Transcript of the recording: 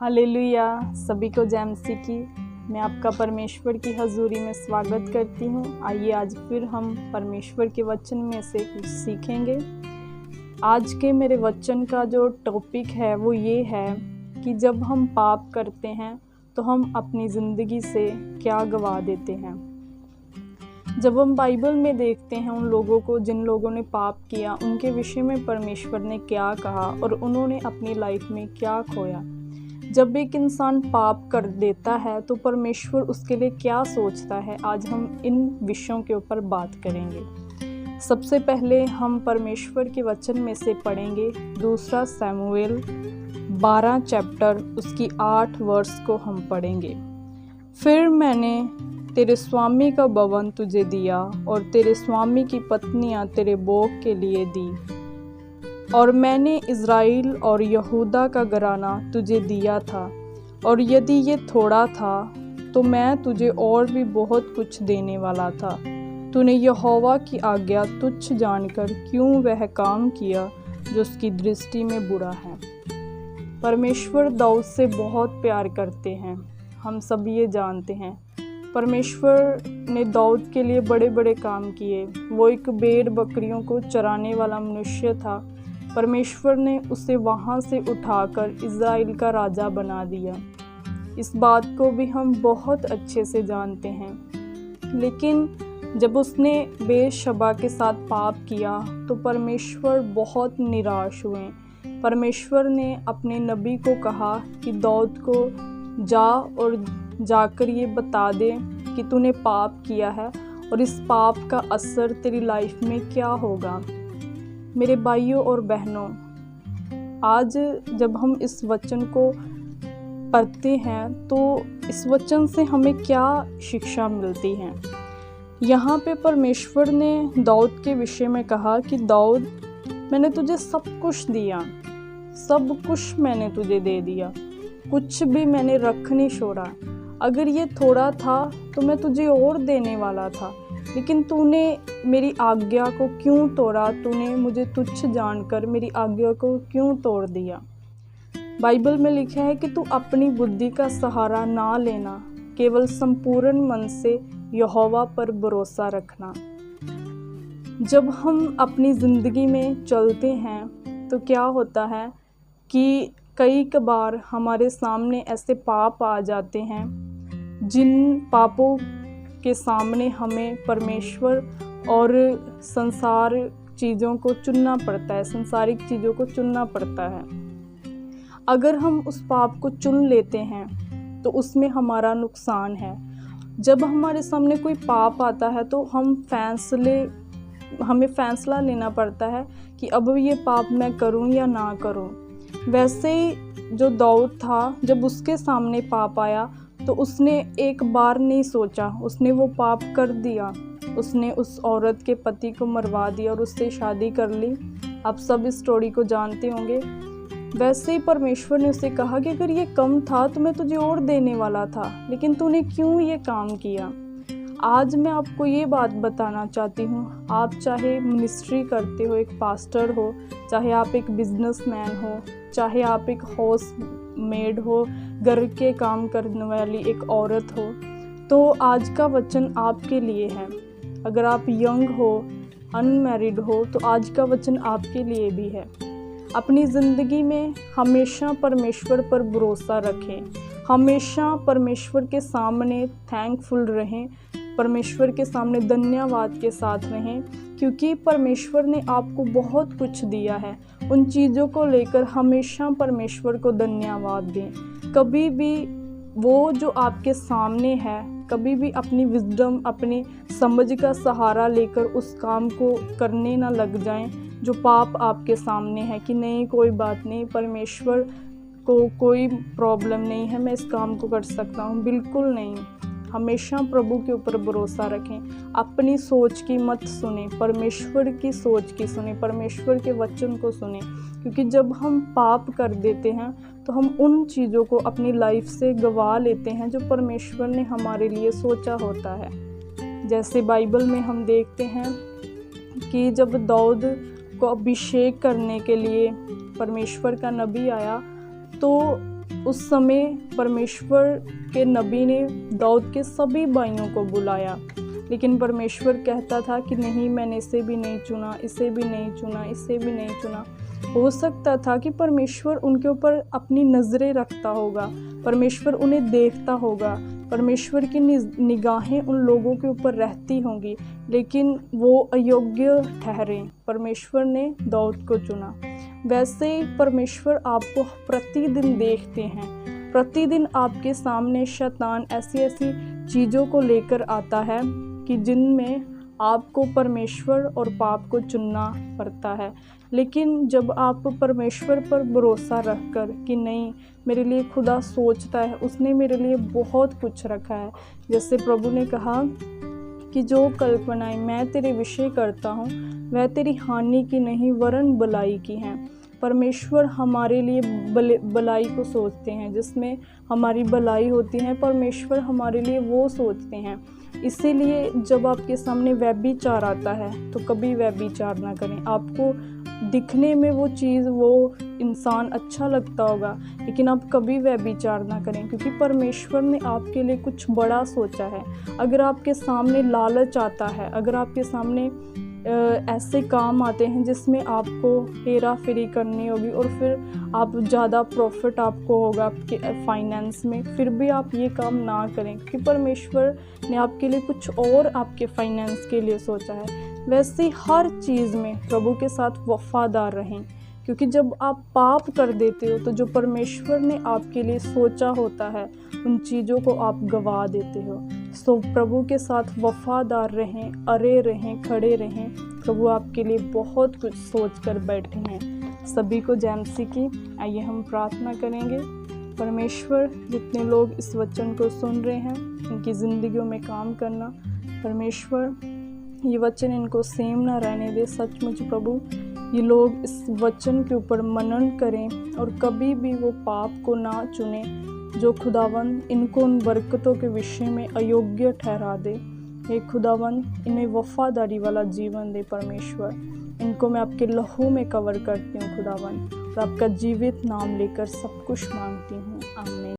Hallelujah. सभी को जय मसीह की। मैं आपका परमेश्वर की हजूरी में स्वागत करती हूँ। आइए आज फिर हम परमेश्वर के वचन में से कुछ सीखेंगे। आज के मेरे वचन का जो टॉपिक है वो ये है कि जब हम पाप करते हैं तो हम अपनी ज़िंदगी से क्या गवा देते हैं। जब हम बाइबल में देखते हैं उन लोगों को जिन लोगों ने पाप किया, उनके विषय में परमेश्वर ने क्या कहा और उन्होंने अपनी लाइफ में क्या खोया। जब एक इंसान पाप कर देता है तो परमेश्वर उसके लिए क्या सोचता है, आज हम इन विषयों के ऊपर बात करेंगे। सबसे पहले हम परमेश्वर के वचन में से पढ़ेंगे 2 शमूएल 12 चैप्टर उसकी 8 वर्ष को हम पढ़ेंगे। फिर मैंने तेरे स्वामी का भवन तुझे दिया और तेरे स्वामी की पत्नियां तेरे भोग के लिए दी, और मैंने इज़राइल और यहूदा का घराना तुझे दिया था, और यदि ये थोड़ा था तो मैं तुझे और भी बहुत कुछ देने वाला था। तूने यहोवा की आज्ञा तुच्छ जानकर क्यों वह काम किया जो उसकी दृष्टि में बुरा है। परमेश्वर दाऊद से बहुत प्यार करते हैं, हम सब ये जानते हैं। परमेश्वर ने दाऊद के लिए बड़े बड़े काम किए। वो एक भेड़ बकरियों को चराने वाला मनुष्य था। परमेश्वर ने उसे वहाँ से उठाकर इज़राइल का राजा बना दिया। इस बात को भी हम बहुत अच्छे से जानते हैं। लेकिन जब उसने बेशबा के साथ पाप किया तो परमेश्वर बहुत निराश हुए। परमेश्वर ने अपने नबी को कहा कि दाऊद को जा और जाकर ये बता दे कि तूने पाप किया है और इस पाप का असर तेरी लाइफ में क्या होगा। मेरे भाइयों और बहनों, आज जब हम इस वचन को पढ़ते हैं तो इस वचन से हमें क्या शिक्षा मिलती है। यहाँ पे परमेश्वर ने दाऊद के विषय में कहा कि दाऊद, मैंने तुझे सब कुछ दिया, सब कुछ मैंने तुझे दे दिया, कुछ भी मैंने रख नहीं छोड़ा। अगर ये थोड़ा था तो मैं तुझे और देने वाला था, लेकिन तूने मेरी आज्ञा को क्यों तोड़ा। तूने मुझे तुच्छ जानकर मेरी आज्ञा को क्यों तोड़ दिया। बाइबल में लिखा है कि तू अपनी बुद्धि का सहारा ना लेना, केवल संपूर्ण मन से यहोवा पर भरोसा रखना। जब हम अपनी ज़िंदगी में चलते हैं तो क्या होता है कि कई बार हमारे सामने ऐसे पाप आ जाते हैं जिन पापों के सामने हमें परमेश्वर और संसार चीज़ों को चुनना पड़ता है, संसारिक चीज़ों को चुनना पड़ता है। अगर हम उस पाप को चुन लेते हैं तो उसमें हमारा नुकसान है। जब हमारे सामने कोई पाप आता है तो हमें फैसला लेना पड़ता है कि अब ये पाप मैं करूं या ना करूं। वैसे ही जो दाऊद था, जब उसके सामने पाप आया तो उसने एक बार नहीं सोचा, उसने वो पाप कर दिया। उसने उस औरत के पति को मरवा दिया और उससे शादी कर ली। आप सब इस स्टोरी को जानते होंगे। वैसे ही परमेश्वर ने उसे कहा कि अगर ये कम था तो मैं तुझे और देने वाला था, लेकिन तूने क्यों ये काम किया। आज मैं आपको ये बात बताना चाहती हूँ, आप चाहे मिनिस्ट्री करते हो, एक पास्टर हो, चाहे आप एक बिजनेसमैन हो, चाहे आप एक हाउस मेड हो, घर के काम करने वाली एक औरत हो, तो आज का वचन आपके लिए है। अगर आप यंग हो, अनमैरिड हो, तो आज का वचन आपके लिए भी है। अपनी ज़िंदगी में हमेशा परमेश्वर पर भरोसा रखें, हमेशा परमेश्वर के सामने थैंकफुल रहें, परमेश्वर के सामने धन्यवाद के साथ रहें, क्योंकि परमेश्वर ने आपको बहुत कुछ दिया है। उन चीज़ों को लेकर हमेशा परमेश्वर को धन्यवाद दें। कभी भी वो जो आपके सामने है, कभी भी अपनी विजडम, अपनी समझ का सहारा लेकर उस काम को करने ना लग जाएं जो पाप आपके सामने है कि नहीं कोई बात नहीं, परमेश्वर को कोई प्रॉब्लम नहीं है, मैं इस काम को कर सकता हूँ। बिल्कुल नहीं। हमेशा प्रभु के ऊपर भरोसा रखें। अपनी सोच की मत सुने, परमेश्वर की सोच की सुने, परमेश्वर के वचन को सुने। क्योंकि जब हम पाप कर देते हैं तो हम उन चीज़ों को अपनी लाइफ से गवा लेते हैं जो परमेश्वर ने हमारे लिए सोचा होता है। जैसे बाइबल में हम देखते हैं कि जब दाऊद को अभिषेक करने के लिए परमेश्वर का नबी आया तो उस समय परमेश्वर के नबी ने दाऊद के सभी भाइयों को बुलाया, लेकिन परमेश्वर कहता था कि नहीं, मैंने इसे भी नहीं चुना, इसे भी नहीं चुना, इसे भी नहीं चुना। हो सकता था कि परमेश्वर उनके ऊपर अपनी नज़रें रखता होगा, परमेश्वर उन्हें देखता होगा, परमेश्वर की निगाहें उन लोगों के ऊपर रहती होंगी, लेकिन वो अयोग्य ठहरे। परमेश्वर ने दाऊद को चुना। वैसे ही परमेश्वर आपको प्रतिदिन देखते हैं। प्रतिदिन आपके सामने शैतान ऐसी ऐसी चीज़ों को लेकर आता है कि जिनमें आपको परमेश्वर और पाप को चुनना पड़ता है। लेकिन जब आप परमेश्वर पर भरोसा रखकर कि नहीं, मेरे लिए खुदा सोचता है, उसने मेरे लिए बहुत कुछ रखा है, जैसे प्रभु ने कहा कि जो कल्पनाएं मैं तेरे विषय करता हूँ वह तेरी हानि की नहीं वरन भलाई की हैं। परमेश्वर हमारे लिए भलाई को सोचते हैं, जिसमें हमारी भलाई होती है, परमेश्वर हमारे लिए वो सोचते हैं। इसीलिए जब आपके सामने व्यभिचार आता है तो कभी व्यभिचार ना करें। आपको दिखने में वो चीज़, वो इंसान अच्छा लगता होगा, लेकिन आप कभी व्यभिचार ना करें, क्योंकि परमेश्वर ने आपके लिए कुछ बड़ा सोचा है। अगर आपके सामने लालच आता है, अगर आपके सामने ऐसे काम आते हैं जिसमें आपको हेरा फेरी करनी होगी और फिर आप ज़्यादा प्रॉफिट आपको होगा आपके फाइनेंस में, फिर भी आप ये काम ना करें, क्योंकि परमेश्वर ने आपके लिए कुछ और आपके फाइनेंस के लिए सोचा है। वैसे ही हर चीज़ में प्रभु के साथ वफादार रहें, क्योंकि जब आप पाप कर देते हो तो जो परमेश्वर ने आपके लिए सोचा होता है उन चीज़ों को आप गवा देते हो। सो प्रभु के साथ वफादार रहें, अरे रहें, खड़े रहें। प्रभु आपके लिए बहुत कुछ सोच कर बैठे हैं। सभी को जय मसीह की। आइए हम प्रार्थना करेंगे। परमेश्वर, जितने लोग इस वचन को सुन रहे हैं, इनकी ज़िंदगियों में काम करना। परमेश्वर, ये वचन इनको सेम ना रहने दे। सचमुच प्रभु, ये लोग इस वचन के ऊपर मनन करें और कभी भी वो पाप को ना चुने जो खुदावन इनको उन बरकतों के विषय में अयोग्य ठहरा दे। हे खुदावन, इन्हें वफादारी वाला जीवन दे। परमेश्वर, इनको मैं आपके लहू में कवर करती हूँ खुदावन, और आपका जीवित नाम लेकर सब कुछ मांगती हूँ। आमीन।